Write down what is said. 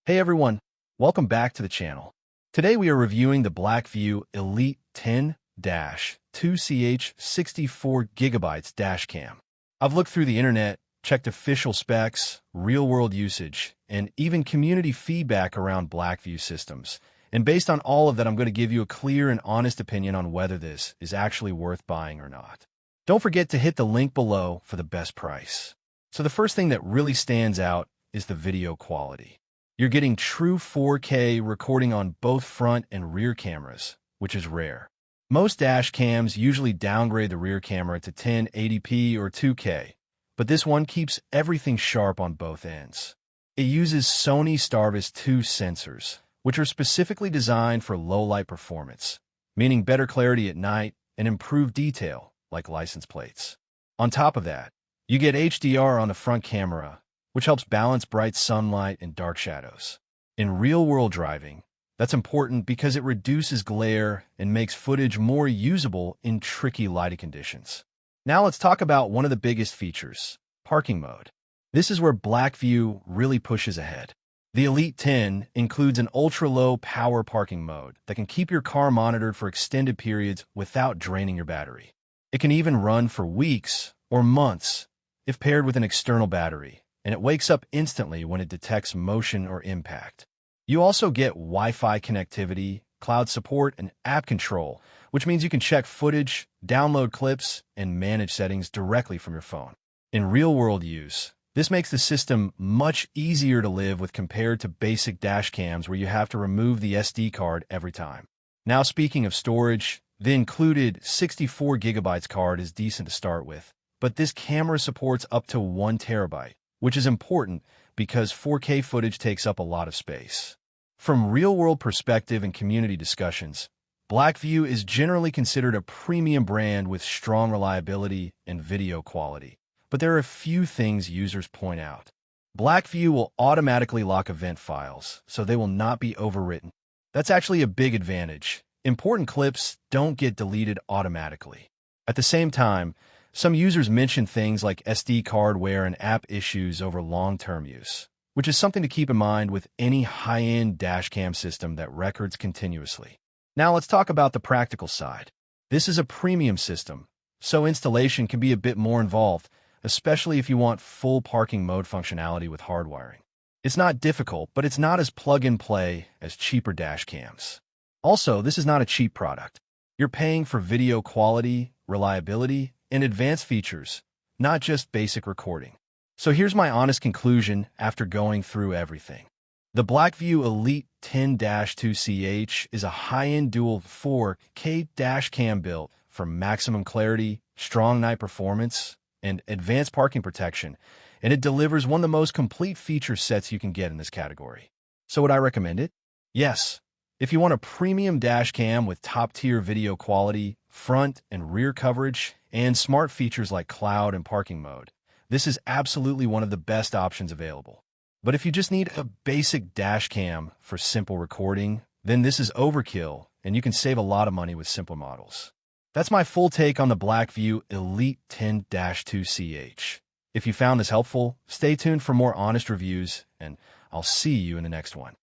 Hey everyone, welcome back to the channel. Today we are reviewing the BlackVue Elite 10-2ch 64GB dashcam. I've looked through the internet, checked official specs, real-world usage, and even community feedback around BlackVue systems. And based on all of that, I'm going to give you a clear and honest opinion on whether this is actually worth buying or not. Don't forget to hit the link below for the best price. So the first thing that really stands out is the video quality. You're getting true 4K recording on both front and rear cameras, which is rare. Most dash cams usually downgrade the rear camera to 1080p or 2K, but this one keeps everything sharp on both ends. It uses Sony STARVIS 2 sensors, which are specifically designed for low-light performance, meaning better clarity at night and improved detail, like license plates. On top of that, you get HDR on the front camera, which helps balance bright sunlight and dark shadows. In real-world driving, that's important because it reduces glare and makes footage more usable in tricky lighting conditions. Now let's talk about one of the biggest features, parking mode. This is where BlackVue really pushes ahead. The Elite 10 includes an ultra-low power parking mode that can keep your car monitored for extended periods without draining your battery. It can even run for weeks or months if paired with an external battery, and it wakes up instantly when it detects motion or impact. You also get Wi-Fi connectivity, cloud support, and app control, which means you can check footage, download clips, and manage settings directly from your phone. In real-world use, this makes the system much easier to live with compared to basic dash cams where you have to remove the SD card every time. Now, speaking of storage, the included 64GB card is decent to start with, but this camera supports up to 1 TB, which is important because 4K footage takes up a lot of space. From real-world perspective and community discussions, BlackVue is generally considered a premium brand with strong reliability and video quality. But there are a few things users point out. BlackVue will automatically lock event files, so they will not be overwritten. That's actually a big advantage. Important clips don't get deleted automatically. At the same time, some users mention things like SD card wear and app issues over long-term use, which is something to keep in mind with any high-end dashcam system that records continuously. Now let's talk about the practical side. This is a premium system, so installation can be a bit more involved, especially if you want full parking mode functionality with hardwiring. It's not difficult, but it's not as plug-and-play as cheaper dashcams. Also, this is not a cheap product. You're paying for video quality, reliability, and advanced features, not just basic recording. So here's my honest conclusion after going through everything. The BlackVue Elite 10-2ch is a high-end dual 4K dashcam built for maximum clarity, strong night performance, and advanced parking protection, and it delivers one of the most complete feature sets you can get in this category. So would I recommend it? Yes. If you want a premium dashcam with top-tier video quality, front and rear coverage, and smart features like cloud and parking mode, this is absolutely one of the best options available. But if you just need a basic dash cam for simple recording, then this is overkill, and you can save a lot of money with simpler models. That's my full take on the BlackVue Elite 10-2ch. If you found this helpful, stay tuned for more honest reviews, and I'll see you in the next one.